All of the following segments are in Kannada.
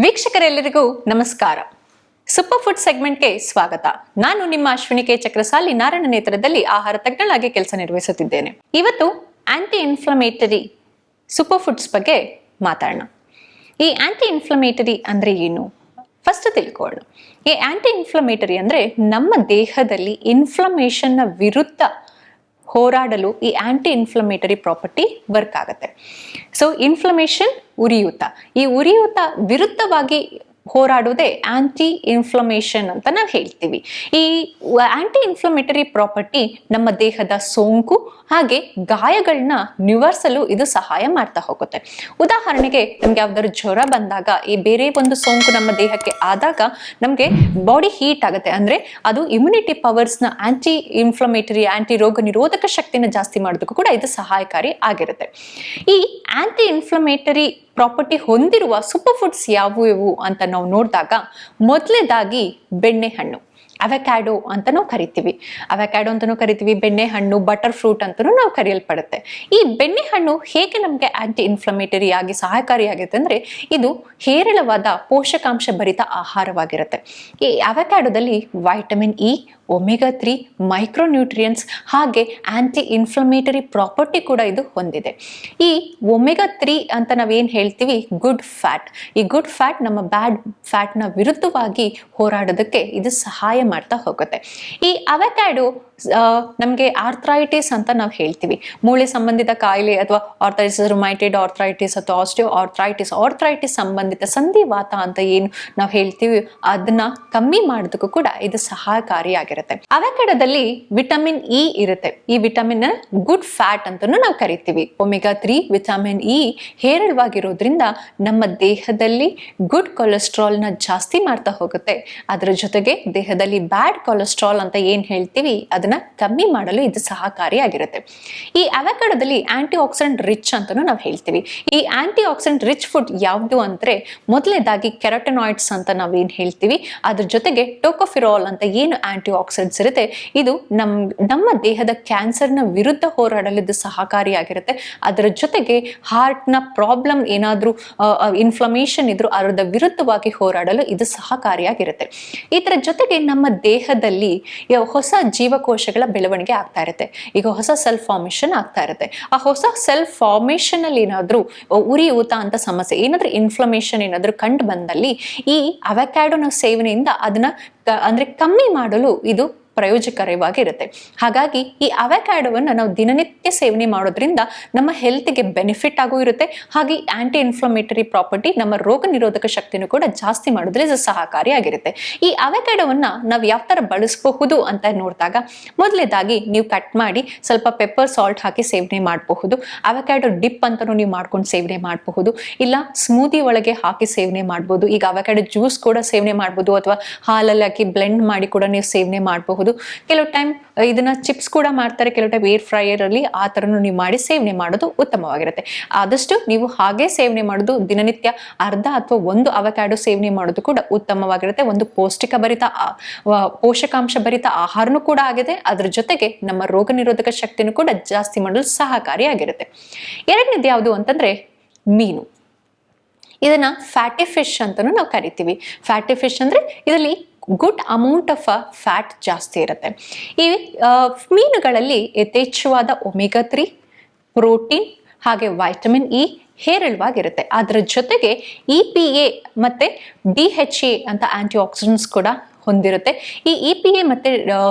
ವೀಕ್ಷಕರೆಲ್ಲರಿಗೂ ನಮಸ್ಕಾರ. ಸೂಪರ್ ಫುಡ್ ಸೆಗ್ಮೆಂಟ್ಗೆ ಸ್ವಾಗತ. ನಾನು ನಿಮ್ಮ ಅಶ್ವಿನಿ ಕೆ ಚಕ್ರಸಾಲಿ, ನಾರಾಯಣ ನೇತ್ರದಲ್ಲಿ ಆಹಾರ ತಜ್ಞಳಾಗಿ ಕೆಲಸ ನಿರ್ವಹಿಸುತ್ತಿದ್ದೇನೆ. ಇವತ್ತು ಆಂಟಿ ಇನ್ಫ್ಲಮೇಟರಿ ಸೂಪರ್ ಫುಡ್ಸ್ ಬಗ್ಗೆ ಮಾತಾಡೋಣ. ಈ ಆಂಟಿ ಇನ್ಫ್ಲಮೇಟರಿ ಅಂದ್ರೆ ಏನು ಫಸ್ಟ್ ತಿಳ್ಕೊಳ್ಳೋಣ. ಈ ಆಂಟಿ ಇನ್ಫ್ಲಮೇಟರಿ ಅಂದ್ರೆ ನಮ್ಮ ದೇಹದಲ್ಲಿ ಇನ್ಫ್ಲಮೇಷನ್ನ ವಿರುದ್ಧ ಹೋರಾಡಲು ಈ ಆಂಟಿ ಇನ್ಫ್ಲಮೇಟರಿ ಪ್ರಾಪರ್ಟಿ ವರ್ಕ್ ಆಗುತ್ತೆ. ಸೊ ಇನ್ಫ್ಲಮೇಷನ್, ಉರಿಯೂತ, ಈ ಉರಿಯೂತ ವಿರುದ್ಧವಾಗಿ ಹೋರಾಡುವುದೇ ಆಂಟಿ ಇನ್ಫ್ಲಮೇಷನ್ ಅಂತ ನಾವು ಹೇಳ್ತೀವಿ. ಈ ಆಂಟಿ ಇನ್ಫ್ಲಮೇಟರಿ ಪ್ರಾಪರ್ಟಿ ನಮ್ಮ ದೇಹದ ಸೋಂಕು ಹಾಗೆ ಗಾಯಗಳನ್ನ ನಿವಾರಿಸಲು ಇದು ಸಹಾಯ ಮಾಡ್ತಾ ಹೋಗುತ್ತೆ. ಉದಾಹರಣೆಗೆ ನಮ್ಗೆ ಯಾವ್ದಾದ್ರು ಜ್ವರ ಬಂದಾಗ, ಈ ಬೇರೆ ಒಂದು ಸೋಂಕು ನಮ್ಮ ದೇಹಕ್ಕೆ ಆದಾಗ ನಮ್ಗೆ ಬಾಡಿ ಹೀಟ್ ಆಗುತ್ತೆ. ಅಂದ್ರೆ ಅದು ಇಮ್ಯುನಿಟಿ ಪವರ್ಸ್ನ ಆಂಟಿ ಇನ್ಫ್ಲಮೇಟರಿ, ಆಂಟಿ ರೋಗ ನಿರೋಧಕ ಶಕ್ತಿನ ಜಾಸ್ತಿ ಮಾಡೋದಕ್ಕೂ ಕೂಡ ಇದು ಸಹಾಯಕಾರಿ ಆಗಿರುತ್ತೆ. ಈ ಆಂಟಿ ಇನ್ಫ್ಲಮೇಟರಿ ಪ್ರಾಪರ್ಟಿ ಹೊಂದಿರುವ ಸೂಪರ್ ಫುಡ್ಸ್ ಯಾವುವು ಅಂತ ನಾವು ನೋಡಿದಾಗ, ಮೊದಲನೇದಾಗಿ ಬೆಣ್ಣೆಹಣ್ಣು, ಅವಕ್ಯಾಡೋ ಅಂತ ನಾವು ಕರಿತೀವಿ. ಅವಕ್ಯಾಡೋ ಅಂತಾನೂ ಕರಿತೀವಿ, ಬೆಣ್ಣೆಹಣ್ಣು, ಬಟರ್ ಫ್ರೂಟ್ ಅಂತಲೂ ನಾವು ಕರೆಯಲ್ಪಡುತ್ತೆ. ಈ ಬೆಣ್ಣೆಹಣ್ಣು ಹೇಗೆ ನಮಗೆ ಆಂಟಿ ಇನ್ಫ್ಲಮೇಟರಿ ಆಗಿ ಸಹಾಯಕಾರಿಯಾಗುತ್ತೆ ಅಂದ್ರೆ, ಇದು ಹೇರಳವಾದ ಪೋಷಕಾಂಶ ಭರಿತ ಆಹಾರವಾಗಿರುತ್ತೆ. ಈ ಅವಕ್ಯಾಡೋದಲ್ಲಿ ವೈಟಮಿನ್ ಇ, ಒಮೆಗಾ 3, ಮೈಕ್ರೋನ್ಯೂಟ್ರಿಯೆಂಟ್ಸ್ ಹಾಗೆ ಆಂಟಿ ಇನ್ಫ್ಲಮೇಟರಿ ಪ್ರಾಪರ್ಟಿ ಕೂಡ ಇದು ಹೊಂದಿದೆ. ಈ ಒಮೆಗಾ 3 ಅಂತ ನಾವೇನು ಹೇಳ್ತೀವಿ, ಗುಡ್ ಫ್ಯಾಟ್, ಈ ಗುಡ್ ಫ್ಯಾಟ್ ನಮ್ಮ ಬ್ಯಾಡ್ ಫ್ಯಾಟ್ನ ವಿರುದ್ಧವಾಗಿ ಹೋರಾಡೋದಕ್ಕೆ ಇದು ಸಹಾಯ ಮಾಡ್ತಾ ಹೋಗುತ್ತೆ. ಈ ಅವಕ್ಯಾಡೋ ನಮಗೆ ಆರ್ಥ್ರೈಟಿಸ್ ಅಂತ ನಾವು ಹೇಳ್ತೀವಿ, ಮೂಳೆ ಸಂಬಂಧಿತ ಕಾಯಿಲೆ ಅಥವಾ ಆರ್ಥರೈಟಿಸ್, ರುಮೈಟೆಡ್ ಆರ್ಥ್ರೈಟಿಸ್ ಅಥವಾ ಆಸ್ಟಿಯೋ ಆರ್ಥ್ರೈಟಿಸ್ ಸಂಬಂಧಿತ ಸಂಧಿವಾತ ಅಂತ ಏನು ನಾವು ಹೇಳ್ತೀವಿ, ಅದನ್ನ ಕಮ್ಮಿ ಮಾಡೋದಕ್ಕೂ ಕೂಡ ಇದು ಸಹಾಯಕಾರಿಯಾಗಿರುತ್ತೆ. ಅವಕ್ಯಾಡೋದಲ್ಲಿ ವಿಟಮಿನ್ ಇ ಇರುತ್ತೆ. ಈ ವಿಟಮಿನ್ ಗುಡ್ ಫ್ಯಾಟ್ ಅಂತಾನೂ ನಾವು ಕರಿತೀವಿ. ಒಮೆಗಾ 3 ವಿಟಮಿನ್ ಇ ಹೇರಳವಾಗಿರೋದ್ರಿಂದ ನಮ್ಮ ದೇಹದಲ್ಲಿ ಗುಡ್ ಕೊಲೆಸ್ಟ್ರಾಲ್ನ ಜಾಸ್ತಿ ಮಾಡ್ತಾ ಹೋಗುತ್ತೆ. ಅದರ ಜೊತೆಗೆ ದೇಹದಲ್ಲಿ ಬ್ಯಾಡ್ ಕೊಲೆಸ್ಟ್ರಾಲ್ ಅಂತ ಏನ್ ಹೇಳ್ತೀವಿ ಅದನ್ನ ಕಮ್ಮಿ ಮಾಡಲು ಇದು ಸಹಕಾರಿಯಾಗಿರುತ್ತೆ. ಈ ಅವಕ್ಯಾಡೋದಲ್ಲಿ ಆಂಟಿ ಆಕ್ಸಿಡೆಂಟ್ ರಿಚ್ ಅಂತಾನೂ ನಾವು ಹೇಳ್ತೀವಿ. ಈ ಆಂಟಿ ಆಕ್ಸಿಡೆಂಟ್ ರಿಚ್ ಫುಡ್ ಯಾವುದು ಅಂದ್ರೆ, ಮೊದಲನೇದಾಗಿ ಕೆರಟನಾಯ್ಡ್ಸ್ ಅಂತ ನಾವೇನ್ ಹೇಳ್ತೀವಿ, ಅದ್ರ ಜೊತೆಗೆ ಟೋಕೋಫಿರಾಲ್ ಅಂತ ಏನು ಆಂಟಿ ಆಕ್ಸಿಡೆಂಟ್ಸ್ ಇರುತ್ತೆ, ಇದು ನಮ್ಮ ದೇಹದ ಕ್ಯಾನ್ಸರ್ನ ವಿರುದ್ಧ ಹೋರಾಡಲು ಇದು ಸಹಕಾರಿಯಾಗಿರುತ್ತೆ. ಅದರ ಜೊತೆಗೆ ಹಾರ್ಟ್ನ ಪ್ರಾಬ್ಲಮ್ ಏನಾದ್ರೂ ಇನ್ಫ್ಲಮೇಷನ್ ಇದ್ರು ಅದರ ವಿರುದ್ಧವಾಗಿ ಹೋರಾಡಲು ಇದು ಸಹಕಾರಿಯಾಗಿರುತ್ತೆ. ಇದರ ಜೊತೆಗೆ ನಮ್ಮ ದೇಹದಲ್ಲಿ ಹೊಸ ಜೀವಕೋಶಗಳ ಬೆಳವಣಿಗೆ ಆಗ್ತಾ ಇರುತ್ತೆ. ಈಗ ಹೊಸ ಸೆಲ್ ಫಾರ್ಮೇಶನ್ ಆಗ್ತಾ ಇರುತ್ತೆ. ಆ ಹೊಸ ಸೆಲ್ ಫಾರ್ಮೇಶನ್ ಅಲ್ಲಿ ಏನಾದ್ರೂ ಉರಿಯೂತ ಅಂತ ಸಮಸ್ಯೆ, ಏನಾದ್ರೂ ಇನ್ಫ್ಲಮೇಷನ್ ಏನಾದ್ರೂ ಕಂಡು ಬಂದಲ್ಲಿ ಈ ಅವಕ್ಯಾಡೋನ ಸೇವನೆಯಿಂದ ಅದನ್ನ ಅಂದ್ರೆ ಕಮ್ಮಿ ಮಾಡಲು ಇದು ಪ್ರಯೋಜಕರವಾಗಿರುತ್ತೆ. ಹಾಗಾಗಿ ಈ ಅವಕ್ಯಾಡೋವನ್ನು ನಾವು ದಿನನಿತ್ಯ ಸೇವನೆ ಮಾಡೋದ್ರಿಂದ ನಮ್ಮ ಹೆಲ್ತ್ಗೆ ಬೆನಿಫಿಟ್ ಆಗೂ ಇರುತ್ತೆ. ಹಾಗೆ ಆಂಟಿ ಇನ್ಫ್ಲಮೇಟರಿ ಪ್ರಾಪರ್ಟಿ, ನಮ್ಮ ರೋಗ ನಿರೋಧಕ ಶಕ್ತಿನೂ ಕೂಡ ಜಾಸ್ತಿ ಮಾಡೋದ್ರಿಂದ ಸಹಕಾರಿಯಾಗಿರುತ್ತೆ. ಈ ಅವಕ್ಯಾಡೋವನ್ನ ನಾವು ಯಾವ ತರ ಬಳಸಬಹುದು ಅಂತ ನೋಡಿದಾಗ, ಮೊದಲನೇದಾಗಿ ನೀವು ಕಟ್ ಮಾಡಿ ಸ್ವಲ್ಪ ಪೆಪ್ಪರ್ ಸಾಲ್ಟ್ ಹಾಕಿ ಸೇವನೆ ಮಾಡಬಹುದು. ಅವಕ್ಯಾಡೋ ಡಿಪ್ ಅಂತಾನು ನೀವು ಮಾಡ್ಕೊಂಡು ಸೇವನೆ ಮಾಡಬಹುದು, ಇಲ್ಲ ಸ್ಮೂದಿ ಒಳಗೆ ಹಾಕಿ ಸೇವನೆ ಮಾಡಬಹುದು. ಈಗ ಅವಕ್ಯಾಡೋ ಜ್ಯೂಸ್ ಕೂಡ ಸೇವನೆ ಮಾಡಬಹುದು, ಅಥವಾ ಹಾಲಲ್ಲಿ ಹಾಕಿ ಬ್ಲೆಂಡ್ ಮಾಡಿ ಕೂಡ ನೀವು ಸೇವನೆ ಮಾಡಬಹುದು. ಕೆಲವು ಟೈಮ್ ಇದನ್ನ ಚಿಪ್ಸ್ ಕೂಡ ಮಾಡ್ತಾರೆ, ಕೆಲವು ಟೈಮ್ ಏರ್ ಫ್ರೈಯರ್ ಅಲ್ಲಿ ಆ ತರನು ನೀವು ಮಾಡಿ ಸೇವನೆ ಮಾಡೋದು ಉತ್ತಮವಾಗಿರುತ್ತೆ. ಆದಷ್ಟು ನೀವು ಹಾಗೆ ಸೇವನೆ ಮಾಡೋದು, ದಿನನಿತ್ಯ ಅರ್ಧ ಅಥವಾ ಒಂದು ಅವಕ್ಯಾಡೋ ಸೇವನೆ ಮಾಡೋದು ಕೂಡ ಉತ್ತಮವಾಗಿರುತ್ತೆ. ಒಂದು ಪೋಷಕಾಂಶ ಭರಿತ ಆಹಾರನೂ ಕೂಡ ಆಗಿದೆ. ಅದ್ರ ಜೊತೆಗೆ ನಮ್ಮ ರೋಗ ನಿರೋಧಕ ಶಕ್ತಿನೂ ಕೂಡ ಜಾಸ್ತಿ ಮಾಡಲು ಸಹಕಾರಿಯಾಗಿರುತ್ತೆ. ಎರಡನೇದು ಯಾವುದು ಅಂತಂದ್ರೆ ಮೀನು. ಇದನ್ನ ಫ್ಯಾಟಿ ಫಿಶ್ ಅಂತಾನೂ ನಾವು ಕರಿತೀವಿ. ಫ್ಯಾಟಿ ಫಿಶ್ ಅಂದ್ರೆ ಇದರಲ್ಲಿ ಗುಡ್ ಅಮೌಂಟ್ ಆಫ್ ಫ್ಯಾಟ್ ಜಾಸ್ತಿ ಇರುತ್ತೆ. ಈ ಮೀನುಗಳಲ್ಲಿ ಯಥೇಚ್ಛವಾದ ಒಮೆಗಾ 3, ಪ್ರೋಟೀನ್ ಹಾಗೆ ವೈಟಮಿನ್ ಇ ಹೇರಳವಾಗಿರುತ್ತೆ. ಅದರ ಜೊತೆಗೆ EPA ಮತ್ತೆ DHA ಅಂತ ಆಂಟಿ ಆಕ್ಸಿಡೆಂಟ್ಸ್ ಕೂಡ ಹೊಂದಿರುತ್ತೆ. ಈ EPA ಮತ್ತೆ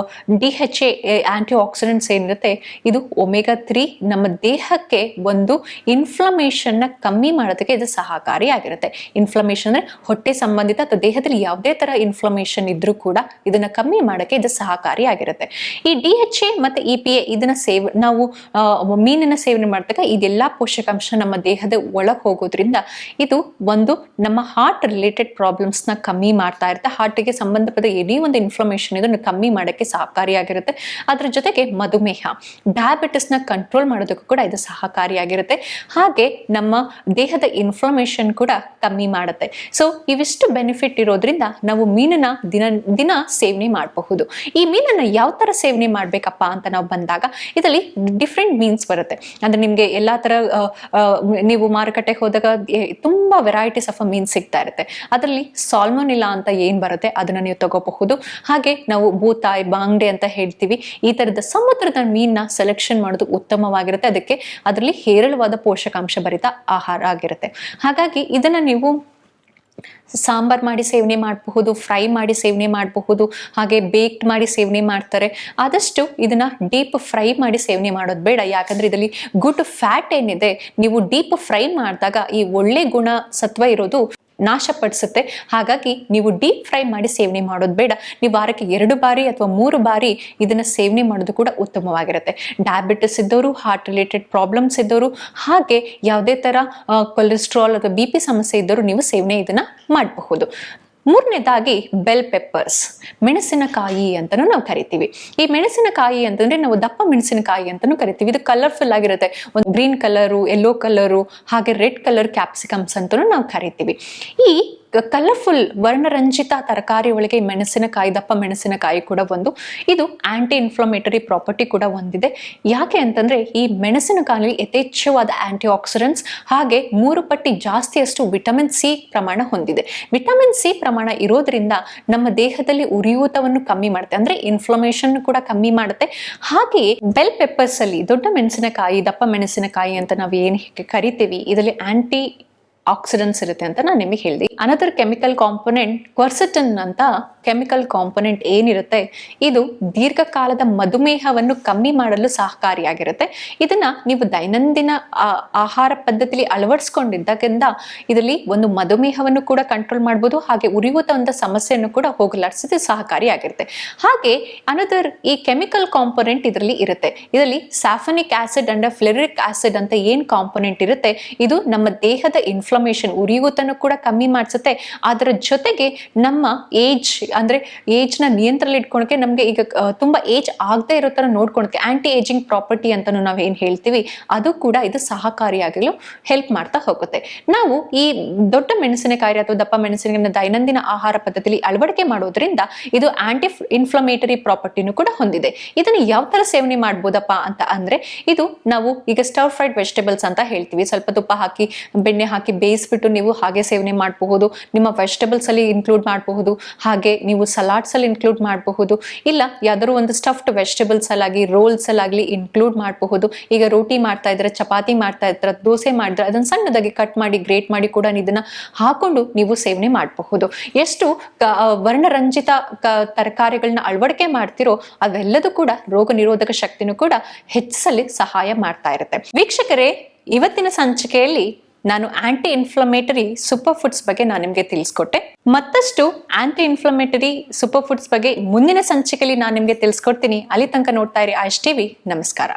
DHA ಆಂಟಿ ಆಕ್ಸಿಡೆಂಟ್ಸ್ ಏನಿರುತ್ತೆ, ಇದು ಒಮೆಗಾ 3 ನಮ್ಮ ದೇಹಕ್ಕೆ ಒಂದು ಇನ್ಫ್ಲಮೇಷನ್ ನ ಕಮ್ಮಿ ಮಾಡೋದಕ್ಕೆ ಇದು ಸಹಕಾರಿಯಾಗಿರುತ್ತೆ. ಇನ್ಫ್ಲಮೇಷನ್ ಅಂದ್ರೆ ಹೊಟ್ಟೆ ಸಂಬಂಧಿತ ಅಥವಾ ದೇಹದಲ್ಲಿ ಯಾವುದೇ ತರ ಇನ್ಫ್ಲಮೇಷನ್ ಇದ್ರೂ ಕೂಡ ಇದನ್ನ ಕಮ್ಮಿ ಮಾಡೋಕ್ಕೆ ಇದು ಸಹಕಾರಿಯಾಗಿರುತ್ತೆ. ಈ DHA ಮತ್ತೆ EPA ಇದನ್ನ ನಾವು ಮೀನಿನ ಸೇವನೆ ಮಾಡಿದಾಗ ಇದೆಲ್ಲಾ ಪೋಷಕಾಂಶ ನಮ್ಮ ದೇಹದ ಒಳಗೆ ಹೋಗೋದ್ರಿಂದ ಇದು ಒಂದು ನಮ್ಮ ಹಾರ್ಟ್ ರಿಲೇಟೆಡ್ ಪ್ರಾಬ್ಲಮ್ಸ್ ನ ಕಮ್ಮಿ ಮಾಡ್ತಾ ಇರುತ್ತೆ. ಹಾರ್ಟ್ಗೆ ಸಂಬಂಧಪಟ್ಟ ದೇಹದ ಏನೇ ಒಂದು ಇನ್ಫ್ಲಮೇಷನ್ ಇದನ್ನು ಕಮ್ಮಿ ಮಾಡೋಕ್ಕೆ ಸಹಕಾರಿಯಾಗಿರುತ್ತೆ. ಅದರ ಜೊತೆಗೆ ಮಧುಮೇಹ, ಡಯಾಬಿಟಿಸ್ನ ಕಂಟ್ರೋಲ್ ಮಾಡೋದಕ್ಕೂ ಕೂಡ ಇದು ಸಹಕಾರಿಯಾಗಿರುತ್ತೆ. ಹಾಗೆ ನಮ್ಮ ದೇಹದ ಇನ್ಫ್ಲಮೇಷನ್ ಕೂಡ ಕಮ್ಮಿ ಮಾಡುತ್ತೆ. ಸೊ ಇವಿಷ್ಟು ಬೆನಿಫಿಟ್ ಇರೋದ್ರಿಂದ ನಾವು ಮೀನನ್ನ ದಿನ ಸೇವನೆ ಮಾಡಬಹುದು. ಈ ಮೀನನ್ನ ಯಾವ ತರ ಸೇವನೆ ಮಾಡ್ಬೇಕಪ್ಪ ಅಂತ ನಾವು ಬಂದಾಗ ಇದರಲ್ಲಿ ಡಿಫ್ರೆಂಟ್ ಮೀನ್ಸ್ ಬರುತ್ತೆ. ಅಂದ್ರೆ ನಿಮ್ಗೆ ಎಲ್ಲಾ ತರ ನೀವು ಮಾರುಕಟ್ಟೆಗೆ ಹೋದಾಗ ತುಂಬಾ ವೆರೈಟೀಸ್ ಆಫ್ ಮೀನ್ ಸಿಗ್ತಾ ಇರುತ್ತೆ. ಅದರಲ್ಲಿ ಸಾಲ್ಮೊನಿಲ್ಲಾ ಅಂತ ಏನ್ ಬರುತ್ತೆ ಅದನ್ನ ನೀವು ತಗೋಬಹುದು. ಹಾಗೆ ನಾವು ಬೂತಾಯ್, ಬಾಂಗ್ಡೆ ಅಂತ ಹೇಳ್ತೀವಿ. ಈ ತರದ ಸಮುದ್ರದ ಮೀನ್ನ ಸೆಲೆಕ್ಷನ್ ಮಾಡೋದು ಉತ್ತಮವಾಗಿರುತ್ತೆ. ಅದಕ್ಕೆ ಅದರಲ್ಲಿ ಹೇರಳವಾದ ಪೋಷಕಾಂಶ ಭರಿತ ಆಹಾರ ಆಗಿರುತ್ತೆ. ಹಾಗಾಗಿ ಇದನ್ನ ನೀವು ಸಾಂಬಾರ್ ಮಾಡಿ ಸೇವನೆ ಮಾಡಬಹುದು, ಫ್ರೈ ಮಾಡಿ ಸೇವನೆ ಮಾಡಬಹುದು, ಹಾಗೆ ಬೇಕ್ಡ್ ಮಾಡಿ ಸೇವನೆ ಮಾಡ್ತಾರೆ. ಆದಷ್ಟು ಇದನ್ನ ಡೀಪ್ ಫ್ರೈ ಮಾಡಿ ಸೇವನೆ ಮಾಡೋದು ಬೇಡ. ಯಾಕಂದ್ರೆ ಇದರಲ್ಲಿ ಗುಡ್ ಫ್ಯಾಟ್ ಏನಿದೆ, ನೀವು ಡೀಪ್ ಫ್ರೈ ಮಾಡಿದಾಗ ಈ ಒಳ್ಳೆ ಗುಣ ಸತ್ವ ಇರೋದು ನಾಶಪಡಿಸುತ್ತೆ. ಹಾಗಾಗಿ ನೀವು ಡೀಪ್ ಫ್ರೈ ಮಾಡಿ ಸೇವನೆ ಮಾಡೋದು ಬೇಡ. ನೀವು ವಾರಕ್ಕೆ 2 ಬಾರಿ ಅಥವಾ 3 ಬಾರಿ ಇದನ್ನ ಸೇವನೆ ಮಾಡೋದು ಕೂಡ ಉತ್ತಮವಾಗಿರುತ್ತೆ. ಡಯಾಬಿಟಿಸ್ ಇದ್ದವರು, ಹಾರ್ಟ್ ರಿಲೇಟೆಡ್ ಪ್ರಾಬ್ಲಮ್ಸ್ ಇದ್ದವರು, ಹಾಗೆ ಯಾವುದೇ ತರ ಕೊಲೆಸ್ಟ್ರಾಲ್ ಅಥವಾ BP ಸಮಸ್ಯೆ ಇದ್ದವರು ನೀವು ಸೇವನೆ ಇದನ್ನ ಮಾಡಬಹುದು. ಮೂರನೇದಾಗಿ ಬೆಲ್ ಪೆಪ್ಪರ್ಸ್, ಮೆಣಸಿನಕಾಯಿ ಅಂತಾನೂ ನಾವು ಕರಿತೀವಿ. ಈ ಮೆಣಸಿನಕಾಯಿ ಅಂತಂದ್ರೆ ನಾವು ದಪ್ಪ ಮೆಣಸಿನಕಾಯಿ ಅಂತಾನೂ ಕರಿತೀವಿ. ಇದು ಕಲರ್ಫುಲ್ ಆಗಿರುತ್ತೆ. ಒಂದು ಗ್ರೀನ್ ಕಲರು, ಯೆಲ್ಲೋ ಕಲರು, ಹಾಗೆ ರೆಡ್ ಕಲರ್ ಕ್ಯಾಪ್ಸಿಕಮ್ಸ್ ಅಂತಾನೂ ನಾವು ಕರಿತೀವಿ. ಈ ಕಲರ್ಫುಲ್ ವರ್ಣರಂಜಿತ ತರಕಾರಿ ಒಳಗೆ ಮೆಣಸಿನಕಾಯಿ, ದಪ್ಪ ಮೆಣಸಿನಕಾಯಿ ಕೂಡ ಒಂದು. ಇದು ಆಂಟಿ ಇನ್ಫ್ಲಮೇಟರಿ ಪ್ರಾಪರ್ಟಿ ಕೂಡ ಹೊಂದಿದೆ. ಯಾಕೆ ಅಂತಂದ್ರೆ ಈ ಮೆಣಸಿನಕಾಯಿ ಯಥೇಚ್ಛವಾದ ಆಂಟಿ ಆಕ್ಸಿಡೆಂಟ್ಸ್ ಹಾಗೆ 3 ಪಟ್ಟು ಜಾಸ್ತಿಯಷ್ಟು ವಿಟಮಿನ್ ಸಿ ಪ್ರಮಾಣ ಹೊಂದಿದೆ. ವಿಟಮಿನ್ ಸಿ ಪ್ರಮಾಣ ಇರೋದ್ರಿಂದ ನಮ್ಮ ದೇಹದಲ್ಲಿ ಉರಿಯೂತವನ್ನು ಕಮ್ಮಿ ಮಾಡುತ್ತೆ, ಅಂದ್ರೆ ಇನ್ಫ್ಲಮೇಷನ್ ಕೂಡ ಕಮ್ಮಿ ಮಾಡುತ್ತೆ. ಹಾಗೆಯೇ ಬೆಲ್ ಪೆಪ್ಪರ್ಸ್ ಅಲ್ಲಿ ದೊಡ್ಡ ಮೆಣಸಿನಕಾಯಿ, ದಪ್ಪ ಮೆಣಸಿನಕಾಯಿ ಅಂತ ನಾವು ಏನು ಕರಿತೀವಿ, ಇದರಲ್ಲಿ ಆಂಟಿ ಆಕ್ಸಿಡೆಂಟ್ಸ್ ಇರುತ್ತೆ ಅಂತ ನಾನು ನಿಮಗೆ ಹೇಳಿದೆ. ಅನದರ್ ಕೆಮಿಕಲ್ ಕಾಂಪೊನೆಂಟ್ ಕ್ವರ್ಸೆಟಿನ್ ಅಂತ ಕೆಮಿಕಲ್ ಕಾಂಪೊನೆಂಟ್ ಏನಿರುತ್ತೆ, ಇದು ದೀರ್ಘಕಾಲದ ಮಧುಮೇಹವನ್ನು ಕಮ್ಮಿ ಮಾಡಲು ಸಹಕಾರಿಯಾಗಿರುತ್ತೆ. ಇದನ್ನ ನೀವು ದೈನಂದಿನ ಆಹಾರ ಪದ್ಧತಿಯಲ್ಲಿ ಅಳವಡಿಸ್ಕೊಂಡಿದ್ದರಿಂದ ಇದರಲ್ಲಿ ಒಂದು ಮಧುಮೇಹವನ್ನು ಕೂಡ ಕಂಟ್ರೋಲ್ ಮಾಡ್ಬೋದು, ಹಾಗೆ ಉರಿಯೂತ ಒಂದು ಸಮಸ್ಯೆಯನ್ನು ಕೂಡ ಹೋಗಲಾಡಿಸೋದು ಸಹಕಾರಿಯಾಗಿರುತ್ತೆ. ಹಾಗೆ ಅನದರ್ ಈ ಕೆಮಿಕಲ್ ಕಾಂಪೊನೆಂಟ್ ಇದರಲ್ಲಿ ಇರುತ್ತೆ. ಇದರಲ್ಲಿ ಸ್ಯಾಫನಿಕ್ ಆಸಿಡ್ ಅಂಡ್ ಫ್ಲೆರಿಕ್ ಆಸಿಡ್ ಅಂತ ಏನ್ ಕಾಂಪೊನೆಂಟ್ ಇರುತ್ತೆ, ಇದು ನಮ್ಮ ದೇಹದ ಇನ್ಫ್ಲಮೇಷನ್, ಉರಿಯೂತನ್ನು ಕೂಡ ಕಮ್ಮಿ ಮಾಡಿಸುತ್ತೆ. ಅದರ ಜೊತೆಗೆ ನಮ್ಮ ಅಂದ್ರೆ ಏಜ್ ನ ನಿಯಂತ್ರಣ ಇಟ್ಕೊಳಕ್ಕೆ, ನಮ್ಗೆ ಈಗ ತುಂಬಾ ಏಜ್ ಆಗದೆ ಇರೋ ತರ ನೋಡ್ಕೊಳಕ್ಕೆ ಆಂಟಿ ಏಜಿಂಗ್ ಪ್ರಾಪರ್ಟಿ ಅಂತಾನು ನಾವ್ ಏನ್ ಹೇಳ್ತೀವಿ, ಅದು ಕೂಡ ಇದು ಸಹಕಾರಿಯಾಗಲು ಹೆಲ್ಪ್ ಮಾಡ್ತಾ ಹೋಗುತ್ತೆ. ನಾವು ಈ ದೊಡ್ಡ ಮೆಣಸಿನಕಾಯಿ ಅಥವಾ ದಪ್ಪ ಮೆಣಸಿನಕಾಯಿನ ದೈನಂದಿನ ಆಹಾರ ಪದ್ಧತಿಯಲ್ಲಿ ಅಳವಡಿಕೆ ಮಾಡೋದ್ರಿಂದ ಇದು ಆಂಟಿ ಇನ್ಫ್ಲಮೇಟರಿ ಪ್ರಾಪರ್ಟಿನೂ ಕೂಡ ಹೊಂದಿದೆ. ಇದನ್ನ ಯಾವ ತರ ಸೇವನೆ ಮಾಡ್ಬೋದಪ್ಪ ಅಂತ ಅಂದ್ರೆ, ಇದು ನಾವು ಈಗ ಸ್ಟರ್ ಫ್ರೈಡ್ ವೆಜಿಟೇಬಲ್ಸ್ ಅಂತ ಹೇಳ್ತೀವಿ. ಸ್ವಲ್ಪ ತುಪ್ಪ ಹಾಕಿ, ಬೆಣ್ಣೆ ಹಾಕಿ ಬೇಯಿಸ್ಬಿಟ್ಟು ನೀವು ಹಾಗೆ ಸೇವನೆ ಮಾಡಬಹುದು. ನಿಮ್ಮ ವೆಜಿಟೇಬಲ್ಸ್ ಅಲ್ಲಿ ಇನ್ಕ್ಲೂಡ್ ಮಾಡಬಹುದು. ಹಾಗೆ ನೀವು ಸಲಾಡ್ಸ್ ಅಲ್ಲಿ ಇನ್ಕ್ಲೂಡ್ ಮಾಡಬಹುದು. ಇಲ್ಲ ಯಾವ್ದಾದ್ರು ಒಂದು ಸ್ಟಫ್ಡ್ ವೆಜಿಟೇಬಲ್ಸ್ ಅಲ್ಲಾಗಿ, ರೋಲ್ಸ್ ಅಲ್ಲಾಗ್ಲಿ ಇನ್ಕ್ಲೂಡ್ ಮಾಡಬಹುದು. ಈಗ ರೋಟಿ ಮಾಡ್ತಾ ಇದ್ರೆ, ಚಪಾತಿ ಮಾಡ್ತಾ ಇದ್ರೆ, ದೋಸೆ ಮಾಡಿದ್ರೆ ಅದನ್ನ ಸಣ್ಣದಾಗಿ ಕಟ್ ಮಾಡಿ, ಗ್ರೇಟ್ ಮಾಡಿ ಕೂಡ ಇದನ್ನ ಹಾಕೊಂಡು ನೀವು ಸೇವನೆ ಮಾಡಬಹುದು. ಎಷ್ಟು ವರ್ಣರಂಜಿತ ತರಕಾರಿಗಳನ್ನ ಅಳವಡಿಕೆ ಮಾಡ್ತಿರೋ ಅವೆಲ್ಲದೂ ಕೂಡ ರೋಗ ನಿರೋಧಕ ಶಕ್ತಿನೂ ಕೂಡ ಹೆಚ್ಚಿಸಲು ಸಹಾಯ ಮಾಡ್ತಾ ಇರುತ್ತೆ. ವೀಕ್ಷಕರೇ, ಇವತ್ತಿನ ಸಂಚಿಕೆಯಲ್ಲಿ ನಾನು ಆಂಟಿ ಇನ್ಫ್ಲಮೇಟರಿ ಸೂಪರ್ ಫುಡ್ಸ್ ಬಗ್ಗೆ ನಾನು ನಿಮಗೆ ತಿಳಿಸ್ಕೊಟ್ಟೆ. ಮತ್ತಷ್ಟು ಆಂಟಿ ಇನ್ಫ್ಲಮೇಟರಿ ಸೂಪರ್ ಫುಡ್ಸ್ ಬಗ್ಗೆ ಮುಂದಿನ ಸಂಚಿಕೆಯಲ್ಲಿ ನಾನು ನಿಮಗೆ ತಿಳಿಸ್ಕೊಡ್ತೀನಿ. ಅಲ್ಲಿ ತನಕ ನೋಡ್ತಾ ಇರಿ ಆಯುಷ್ ಟಿವಿ. ನಮಸ್ಕಾರ.